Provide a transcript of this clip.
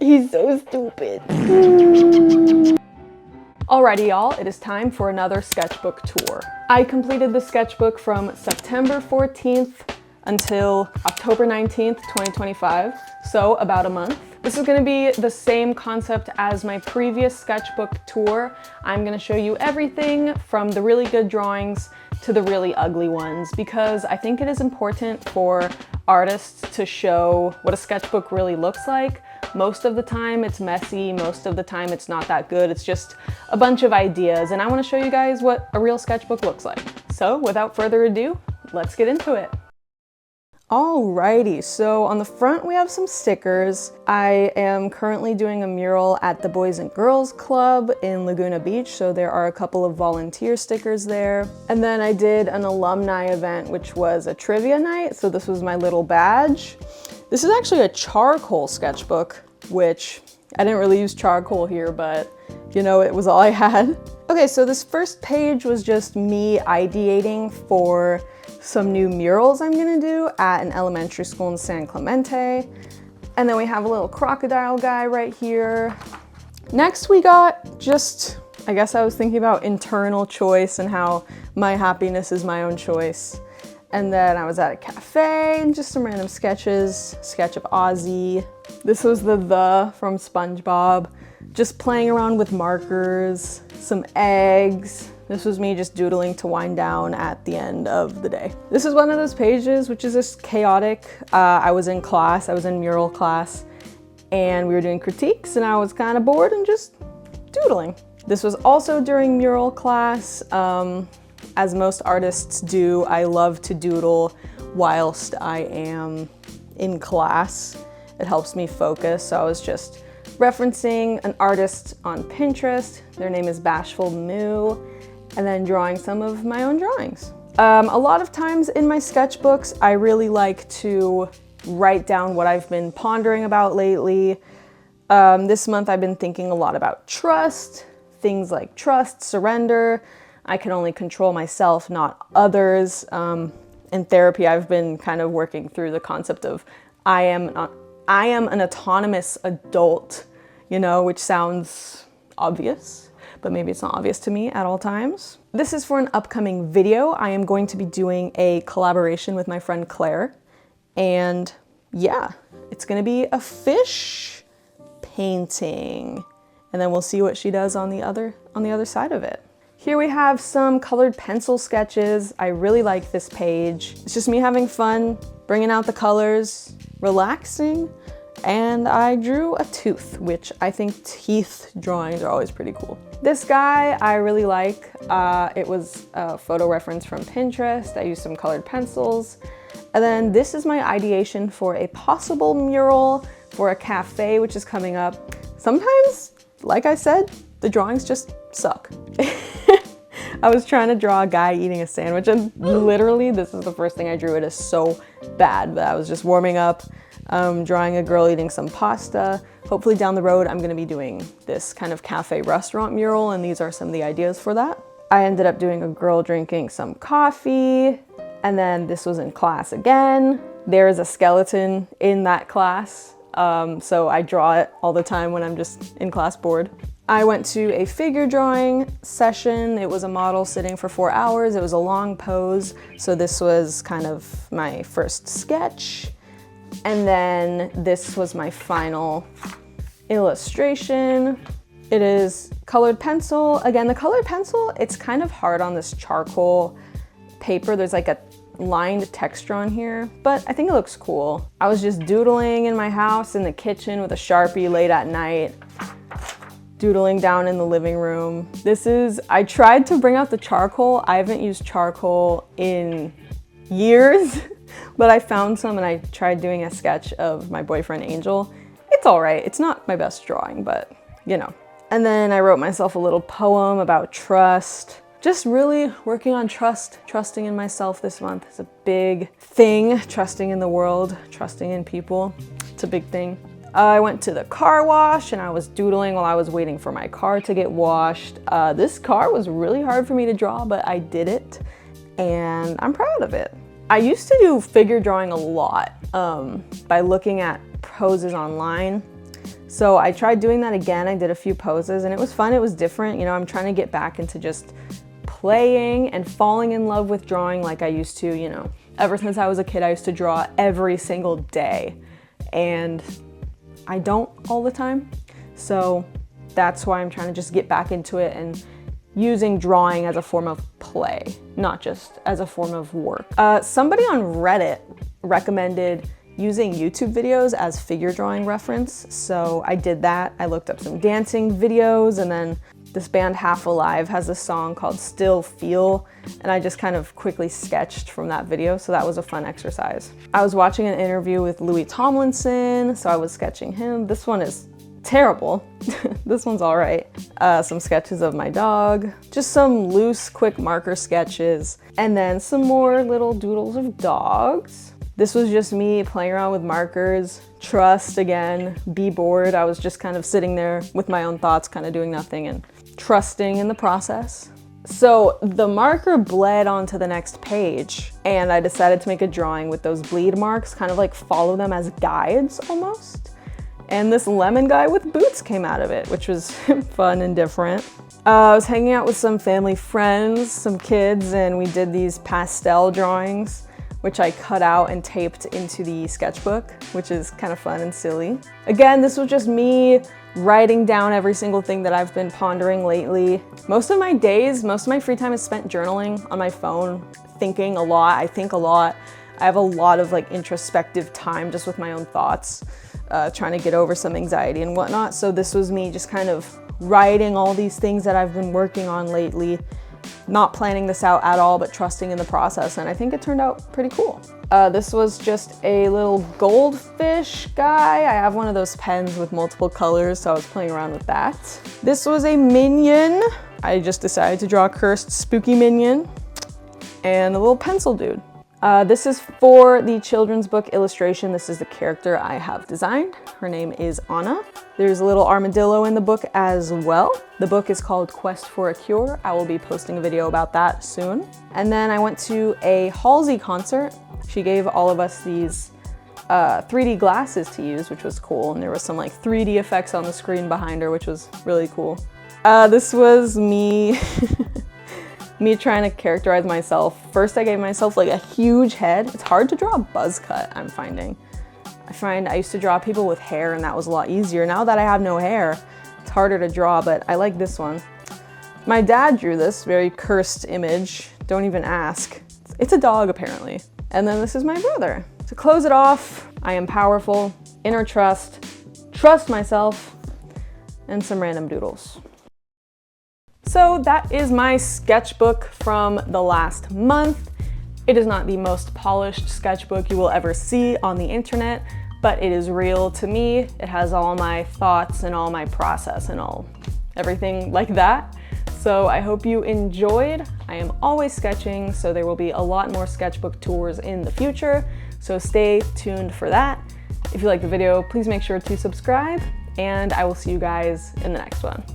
He's so stupid. Alrighty y'all, it is time for another sketchbook tour. I completed the sketchbook from September 14th until October 19th, 2025, so about a month. This is gonna be the same concept as my previous sketchbook tour. I'm gonna show you everything from the really good drawings to the really ugly ones, because I think it is important for artists to show what a sketchbook really looks like. Most of the time it's messy, most of the time it's not that good, it's just a bunch of ideas, and I want to show you guys what a real sketchbook looks like. So without further ado, let's get into it. Alrighty, so on the front we have some stickers. I am currently doing a mural at the Boys and Girls Club in Laguna Beach, so there are a couple of volunteer stickers there. And then I did an alumni event, which was a trivia night, so this was my little badge. This is actually a charcoal sketchbook, which I didn't really use charcoal here, but you know, it was all I had. Okay, so this first page was just me ideating for some new murals I'm gonna do at an elementary school in San Clemente. And then we have a little crocodile guy right here. Next we got just, I guess I was thinking about internal choice and how my happiness is my own choice. And then I was at a cafe and just some random sketches, sketch of Ozzy. This was the from SpongeBob, just playing around with markers, some eggs. This was me just doodling to wind down at the end of the day. This is one of those pages which is just chaotic. I was in class, I was in mural class, and we were doing critiques and I was kind of bored and just doodling. This was also during mural class. As most artists do, I love to doodle whilst I am in class. It helps me focus, so I was just referencing an artist on Pinterest. Their name is Bashful Moo, and then drawing some of my own drawings. A lot of times in my sketchbooks, I really like to write down what I've been pondering about lately. This month I've been thinking a lot about trust, things like trust, surrender. I can only control myself, not others. In therapy, I've been kind of working through the concept of I am an autonomous adult, you know, which sounds obvious, but maybe it's not obvious to me at all times. This is for an upcoming video. I am going to be doing a collaboration with my friend Claire, and yeah, it's gonna be a fish painting, and then we'll see what she does on the other side of it. Here we have some colored pencil sketches. I really like this page. It's just me having fun, bringing out the colors, relaxing, and I drew a tooth, which I think teeth drawings are always pretty cool. This guy I really like. It was a photo reference from Pinterest. I used some colored pencils. And then this is my ideation for a possible mural for a cafe, which is coming up. Sometimes, like I said, the drawings just suck. I was trying to draw a guy eating a sandwich, and literally this is the first thing I drew. It is so bad, but I was just warming up, drawing a girl eating some pasta. Hopefully down the road I'm gonna be doing this kind of cafe restaurant mural, and these are some of the ideas for that. I ended up doing a girl drinking some coffee, and then this was in class again. There is a skeleton in that class, so I draw it all the time when I'm just in class bored. I went to a figure drawing session. It was a model sitting for 4 hours. It was a long pose, so this was kind of my first sketch. And then this was my final illustration. It is colored pencil. Again, the colored pencil, it's kind of hard on this charcoal paper. There's like a lined texture on here, but I think it looks cool. I was just doodling in my house in the kitchen with a Sharpie late at night, doodling down in the living room. I tried to bring out the charcoal. I haven't used charcoal in years, but I found some and I tried doing a sketch of my boyfriend Angel. It's all right. It's not my best drawing, but you know. And then I wrote myself a little poem about trust. Just really working on trusting in myself this month is a big thing. Trusting in the world, trusting in people. It's a big thing. I went to the car wash and I was doodling while I was waiting for my car to get washed. This car was really hard for me to draw, but I did it and I'm proud of it. I used to do figure drawing a lot by looking at poses online. So I tried doing that again. I did a few poses and it was fun. It was different. You know, I'm trying to get back into just playing and falling in love with drawing like I used to, you know. Ever since I was a kid, I used to draw every single day, and I don't all the time. So that's why I'm trying to just get back into it and using drawing as a form of play, not just as a form of work. Somebody on Reddit recommended using YouTube videos as figure drawing reference, so I did that. I looked up some dancing videos, and then this band Half Alive has a song called Still Feel, and I just kind of quickly sketched from that video, so that was a fun exercise. I was watching an interview with Louis Tomlinson, so I was sketching him. This one is terrible. This one's all right. Some sketches of my dog, just some loose, quick marker sketches, and then some more little doodles of dogs. This was just me playing around with markers. Trust again, be bored. I was just kind of sitting there with my own thoughts, kind of doing nothing and trusting in the process. So the marker bled onto the next page, and I decided to make a drawing with those bleed marks, kind of like follow them as guides almost. And this lemon guy with boots came out of it, which was fun and different. I was hanging out with some family friends, some kids, and we did these pastel drawings, which I cut out and taped into the sketchbook, which is kind of fun and silly. Again, this was just me writing down every single thing that I've been pondering lately. Most of my days, most of my free time is spent journaling on my phone, thinking a lot. I think a lot. I have a lot of like introspective time just with my own thoughts, trying to get over some anxiety and whatnot. So this was me just kind of writing all these things that I've been working on lately, not planning this out at all, but trusting in the process, and I think it turned out pretty cool. This was just a little goldfish guy. I have one of those pens with multiple colors, so I was playing around with that. This was a minion. I just decided to draw a cursed spooky minion, and a little pencil dude. This is for the children's book illustration. This is the character I have designed. Her name is Anna. There's a little armadillo in the book as well. The book is called Quest for a Cure. I will be posting a video about that soon. And then I went to a Halsey concert. She gave all of us these 3D glasses to use, which was cool. And there was some like 3D effects on the screen behind her, which was really cool. This was me me trying to characterize myself. First, I gave myself like a huge head. It's hard to draw a buzz cut, I'm finding. I used to draw people with hair and that was a lot easier. Now that I have no hair, it's harder to draw, but I like this one. My dad drew this very cursed image. Don't even ask. It's a dog apparently. And then this is my brother. To close it off, I am powerful, inner trust myself, and some random doodles. So that is my sketchbook from the last month. It is not the most polished sketchbook you will ever see on the internet, but it is real to me. It has all my thoughts and all my process and everything like that. So I hope you enjoyed. I am always sketching, so there will be a lot more sketchbook tours in the future, so stay tuned for that. If you like the video, please make sure to subscribe, and I will see you guys in the next one.